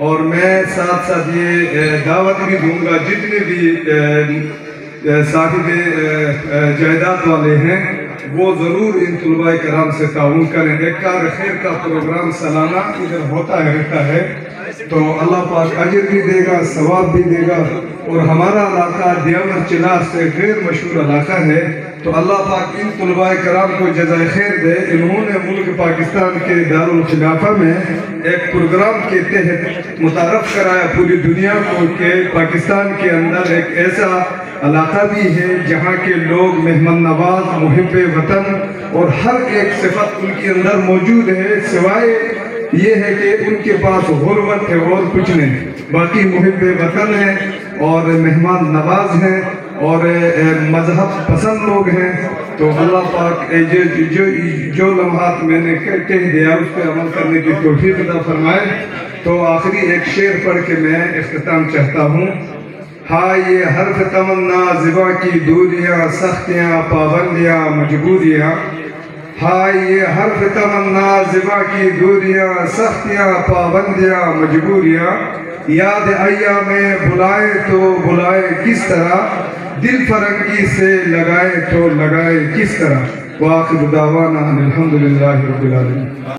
اور میں ساتھ ساتھ یہ دعوت بھی دوں گا جتنے بھی صاحب جائیداد والے ہیں وہ ضرور ان طلباء کرام سے تعاون کریں. ایک کار خیر کا پروگرام سالانہ ادھر ہوتا رہتا ہے تو اللہ پاک اجر بھی دے گا، ثواب بھی دے گا. اور ہمارا علاقہ دیوبند چنار سے غیر مشہور علاقہ ہے تو اللہ پاک ان طلباء کرام کو جزائے خیر دے. انہوں نے ملک پاکستان کے دارالخلافہ میں ایک پروگرام کے تحت متعارف کرایا پوری دنیا کو کہ پاکستان کے اندر ایک ایسا علاقہ بھی ہے جہاں کے لوگ مہمان نواز، محب وطن اور ہر ایک صفت ان کے اندر موجود ہے، سوائے یہ ہے کہ ان کے پاس غربت ہے اور کچھ نہیں. باقی محب وطن ہیں اور مہمان نواز ہیں اور مذہب پسند لوگ ہیں. تو اللہ پاک جو لمحات میں نے کہہ دیا اس پہ عمل کرنے کی توفیق عطا فرمائے. تو آخری ایک شعر پڑھ کے میں اختتام چاہتا ہوں. ہاں یہ حرف تمنا زباں کی دوریاں، سختیاں، پابندیاں، مجبوریاں. ہاں یہ حرف تمنا زباں کی دوریاں، سختیاں، پابندیاں، مجبوریاں. یاد ایام بلائے تو بلائے کس طرح، دل فرنگی سے لگائے تو لگائے کس طرح. وآخر دعوانا الحمدللہ رب العالمین.